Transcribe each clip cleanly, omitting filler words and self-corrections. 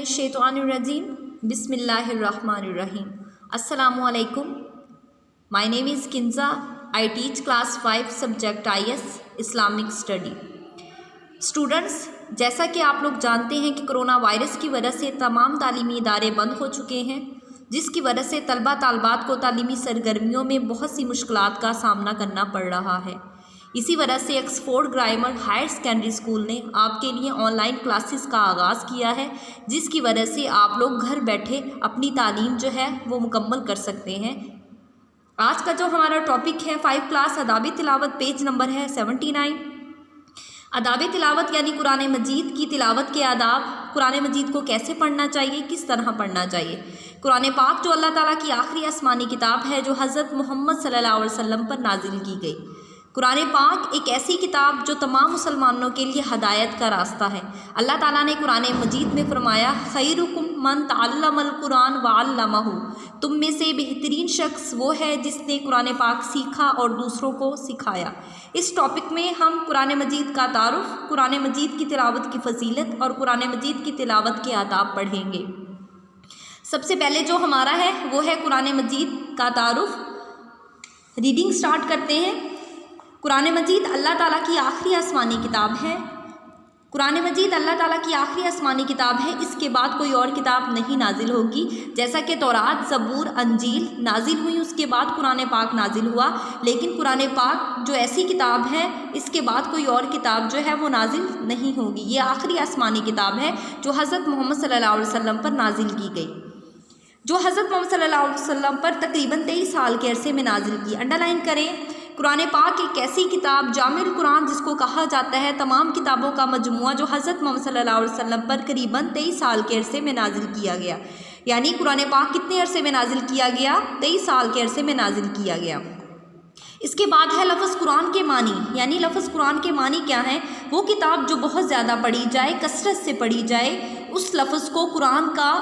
Minash-shaytanir-rajim. Bismillahir-rahmanir-rahim. Assalamualaikum. My name is Kinza. I teach class 5 subject IS Islamic Study. Students, जैसा कि आप लोग जानते हैं कि कोरोना वायरस की वजह से तमाम तालीमी इदारे बंद हो चुके हैं, जिसकी वजह से तलबा तालबात को तालीमी सरगर्मियों में बहुत सी मुश्किलात का सामना करना पड़ रहा है। इसी वजह से Oxford Grammar Higher Secondary School ने आपके लिए ऑनलाइन क्लासेस का आगाज़ किया है, जिसकी वजह से आप लोग घर बैठे अपनी तालीम जो है वो मुकम्मल कर सकते हैं। आज का जो हमारा टॉपिक है 5 क्लास आदाब तिलावत, पेज नंबर है 79। आदाब तिलावत यानी कुरान मजीद की तिलावत के आदाब, कुरान मजीद को कैसे पढ़ना चाहिए, किस तरह पढ़ना चाहिए। कुरान पाक जो अल्लाह ताला की आखिरी आसमानी किताब है जो हज़रत मोहम्मद सल्लल्लाहु अलैहि वसल्लम पर नाजिल की गई। कुरान पाक एक ऐसी किताब जो तमाम मुसलमानों के लिए हदायत का रास्ता है। अल्लाह ताला ने कुरान मजीद में फरमाया, खैरुकुम मन तअल्लमल कुरान व अल्लमहु, तुम में से बेहतरीन शख्स वो है जिसने कुरान पाक सीखा और दूसरों को सिखाया। इस टॉपिक में हम कुरान मजीद का तारुफ, कुरान मजीद की तिलावत की फजीलत और कुरान मजीद की तिलावत के आदाब पढ़ेंगे। सबसे पहले जो हमारा है वो है कुरान मजीद का तारुफ। रीडिंग स्टार्ट करते हैं। कुरान मजीद अल्लाह ताला की आखिरी आसमानी किताब है। कुरान मजीद अल्लाह ताला की आखिरी आसमानी किताब है, इसके बाद कोई और किताब नहीं नाजिल होगी। जैसा कि तौरात, ज़बूर, अंजील नाजिल हुई, उसके बाद कुरान पाक नाजिल हुआ, लेकिन कुरान पाक जो ऐसी किताब है इसके बाद कोई और किताब जो है वो नाजिल नहीं होगी। ये आखिरी आसमानी किताब है जो हज़रत मोहम्मद सल्लल्लाहु अलैहि वसल्लम पर नाजिल की गई, जो हज़रत मोहम्मद सल्लल्लाहु अलैहि वसल्लम पर तकरीबन 23 साल के अरसे में नाजिल की। अंडरलाइन करें, कुरान पाक एक ऐसी किताब जामिल कुरान जिसको कहा जाता है, तमाम किताबों का मजमुआ जो हज़रत मोहम्मद सल्लल्लाहु अलैहि वसल्लम पर करीबन 23 साल के अरसे में नाजिल किया गया। यानी कुरान पाक कितने अरसे में नाजिल किया गया? 23 साल के अरसे में नाजिल किया गया। इसके बाद है लफ्ज़ कुरान के मानी, यानी लफ्ज़ कुरान के मानी क्या है? वो किताब जो बहुत ज़्यादा पढ़ी जाए, कसरत से पढ़ी जाए, उस लफ्ज़ को कुरान का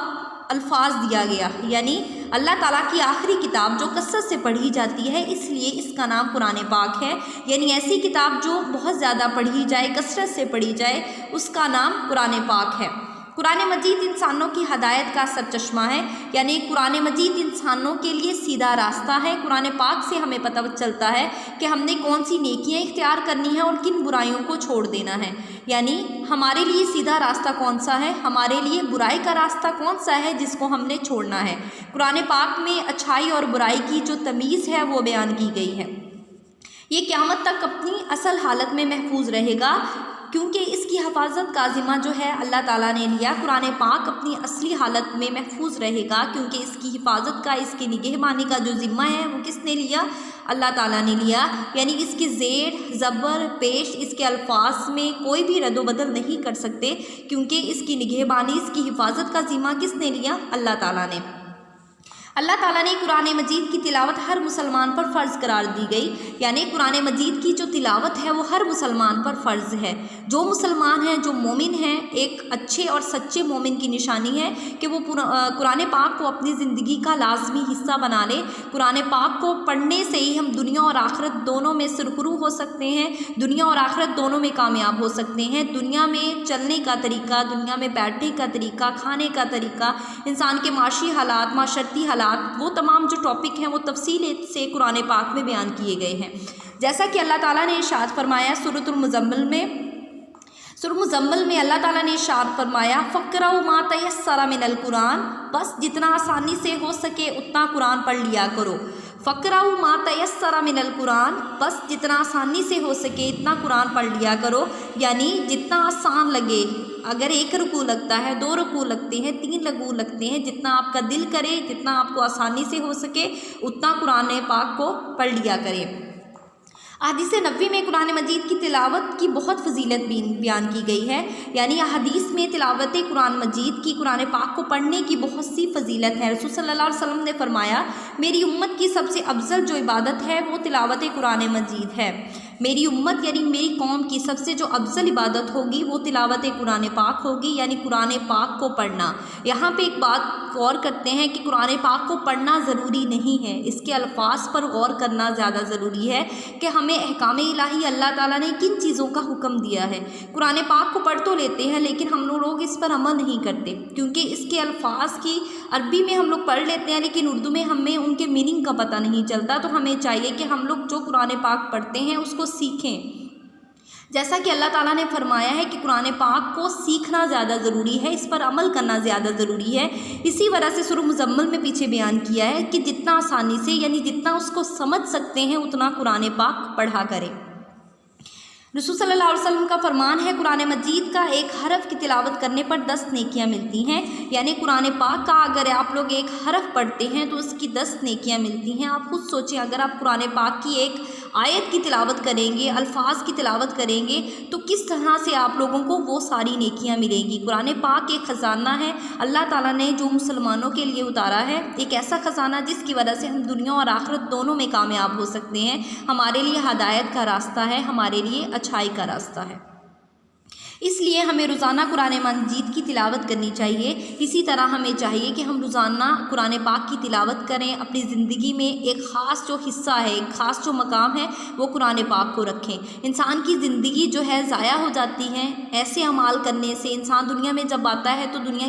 अल्फाज दिया गया। यानी अल्लाह ताला की आखिरी किताब जो कसरत से पढ़ी जाती है, इसलिए इसका नाम कुरान पाक है। यानी ऐसी किताब जो बहुत ज़्यादा पढ़ी जाए, कसरत से पढ़ी जाए, उसका नाम कुरान पाक है। कुरान मजीद इंसानों की हदायत का सरचश्मा है, यानी कुरान मजीद इंसानों के लिए सीधा रास्ता है। कुरान पाक से हमें पता चलता है कि हमने कौन सी नेकियां इख्तियार करनी है और किन बुराइयों को छोड़ देना है। यानी हमारे लिए सीधा रास्ता कौन सा है, हमारे लिए बुराई का रास्ता कौन सा है जिसको हमने छोड़ना है। कुरान पाक में अच्छाई और बुराई की जो तमीज़ है वो बयान की गई है। ये क़यामत तक अपनी असल हालत में महफूज रहेगा, क्योंकि इसकी हिफाजत का ज़िम्मा जो है अल्लाह ताला ने लिया। कुरान पाक अपनी असली हालत में महफूज रहेगा, क्योंकि इसकी हिफाजत का, इसकी निगहबानी का जो ज़िम्मा है वो किसने लिया? अल्लाह ताला ने लिया। यानी इसके ज़ेर, ज़बर, पेश, इसके अल्फाज में कोई भी रद्द-बदल नहीं कर सकते, क्योंकि इसकी निगहबानी, इसकी हिफाजत का ज़िम्मा किसने लिया? अल्लाह ताला ने। अल्लाह ताला ने कुरान मजीद की तिलावत हर मुसलमान पर फ़र्ज़ करार दी गई। यानी कुरान मजीद की जो तिलावत है वो हर मुसलमान पर फ़र्ज़ है। जो मुसलमान हैं, जो मोमिन हैं, एक अच्छे और सच्चे मोमिन की निशानी है कि वो कुरान पाक को अपनी ज़िंदगी का लाजमी हिस्सा बना ले। कुरान पाक को पढ़ने से ही हम दुनिया और आखिरत दोनों में सुरखरू हो सकते हैं, दुनिया और आखिरत दोनों में कामयाब हो सकते हैं। दुनिया में चलने का तरीका, दुनिया में बैठने का तरीका, खाने का तरीका, इंसान के माशी हालात, माशरती हालात, वो तमाम जो टॉपिक हैं वो तफसील से कुरान पाक में बयान किए गए हैं। जैसा कि अल्लाह ताला ने इरशाद फरमाया सूरतुल मुज़म्मिल में अल्लाह ताला ने इरशाद फरमाया, फ़क़रऊ मा तयस्सरा मिनल कुरान, बस जितना आसानी से हो सके उतना कुरान पढ़ लिया करो। फ़क़रऊ मा तयस्सरा मिनल कुरान, बस जितना आसानी से हो सके इतना कुरान पढ़ लिया करो। यानी जितना आसान लगे, अगर 1 रुकू लगता है, 2 रुकू लगते हैं, 3 रुकू लगते हैं, जितना आपका दिल करे, जितना आपको आसानी से हो सके उतना कुरान पाक को पढ़ लिया करें। अहदीस नबवी में कुरान मजीद की तिलावत की बहुत फजीलत बयान की गई है। यानी अहदीस में तिलावत कुरान मजीद की, कुरान पाक को पढ़ने की बहुत सी फजीलत है। रसूल सल्लल्लाहु अलैहि वसल्लम ने फरमाया, मेरी उम्मत की सबसे अफजल जो इबादत है वो तिलावत कुरान मजीद है। میری امت یعنی میری قوم کی سب سے جو افضل عبادت ہوگی وہ تلاوت قرآن پاک ہوگی، یعنی قرآن پاک کو پڑھنا۔ یہاں پہ ایک بات غور کرتے ہیں کہ قرآن پاک کو پڑھنا ضروری نہیں ہے، اس کے الفاظ پر غور کرنا زیادہ ضروری ہے کہ ہمیں احکام الہی اللہ تعالیٰ نے کن چیزوں کا حکم دیا ہے۔ قرآن پاک کو پڑھ تو لیتے ہیں لیکن ہم لوگ اس پر عمل نہیں کرتے، کیونکہ اس کے الفاظ کی عربی میں ہم لوگ پڑھ لیتے ہیں لیکن اردو میں ہمیں ان کے میننگ کا پتہ نہیں چلتا۔ تو ہمیں چاہیے کہ ہم لوگ جو قرآن پاک پڑھتے ہیں اس کو سیکھیں، جیسا کہ اللہ تعالیٰ نے فرمایا ہے کہ قرآن پاک کو سیکھنا زیادہ ضروری ہے، اس پر عمل کرنا زیادہ ضروری ہے۔ اسی وجہ سے سورہ مزمل میں پیچھے بیان کیا ہے کہ جتنا آسانی سے یعنی جتنا اس کو سمجھ سکتے ہیں اتنا قرآن پاک پڑھا کریں۔ رسول صلی اللہ علیہ وسلم کا فرمان ہے قرآن مجید کا ایک حرف کی تلاوت کرنے پر 10 نیکیاں ملتی ہیں، یعنی قرآن پاک کا اگر آپ لوگ ایک حرف پڑھتے ہیں تو اس کی 10 نیکیاں ملتی ہیں۔ آپ خود سوچیں، اگر آپ قرآن پاک کی ایک آیت کی تلاوت کریں گے، الفاظ کی تلاوت کریں گے تو کس طرح سے آپ لوگوں کو وہ ساری نیکیاں ملیں گی۔ قرآن پاک ایک خزانہ ہے اللہ تعالیٰ نے جو مسلمانوں کے لیے اتارا ہے، ایک ایسا خزانہ جس کی وجہ سے ہم دنیا اور آخرت دونوں میں کامیاب ہو سکتے ہیں، ہمارے لیے ہدایت کا راستہ ہے، ہمارے لیے اچھائی کا راستہ ہے۔ اس لیے ہمیں روزانہ قرآن مجید کی تلاوت کرنی چاہیے۔ اسی طرح ہمیں چاہیے کہ ہم روزانہ قرآن پاک کی تلاوت کریں، اپنی زندگی میں ایک خاص جو حصہ ہے، ایک خاص جو مقام ہے وہ قرآن پاک کو رکھیں۔ انسان کی زندگی جو ہے ضائع ہو جاتی ہے ایسے اعمال کرنے سے۔ انسان دنیا میں جب آتا ہے تو دنیا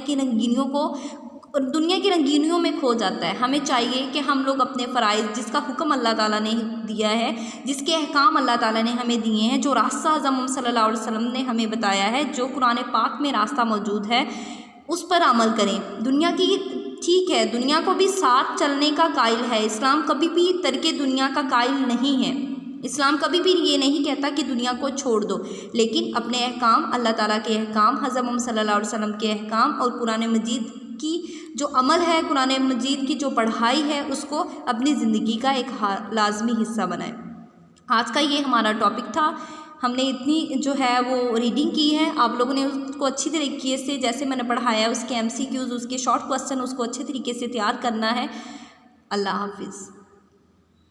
کی رنگینیوں میں کھو جاتا ہے۔ ہمیں چاہیے کہ ہم لوگ اپنے فرائض، جس کا حکم اللہ تعالیٰ نے دیا ہے، جس کے احکام اللہ تعالیٰ نے ہمیں دیے ہیں، جو راستہ حضرت صلی اللہ علیہ وسلم نے ہمیں بتایا ہے، جو قرآن پاک میں راستہ موجود ہے، اس پر عمل کریں۔ ٹھیک ہے، دنیا کو بھی ساتھ چلنے کا قائل ہے، اسلام کبھی بھی ترک دنیا کا قائل نہیں ہے۔ اسلام کبھی بھی یہ نہیں کہتا کہ دنیا کو چھوڑ دو، لیکن اپنے احکام، اللہ تعالیٰ کے احکام، حضرت محمد صلی اللہ علیہ وسلم کے احکام اور قرآن مجید کی جو عمل ہے، قرآن مجید کی جو پڑھائی ہے، اس کو اپنی زندگی کا ایک لازمی حصہ بنائیں۔ آج کا یہ ہمارا ٹاپک تھا۔ ہم نے اتنی جو ہے وہ ریڈنگ کی ہے، آپ لوگوں نے اس کو اچھی طریقے سے، جیسے میں نے پڑھایا اس کے MCQs، اس کے شارٹ کوسچن، اس کو اچھے طریقے سے تیار کرنا ہے۔ اللہ حافظ۔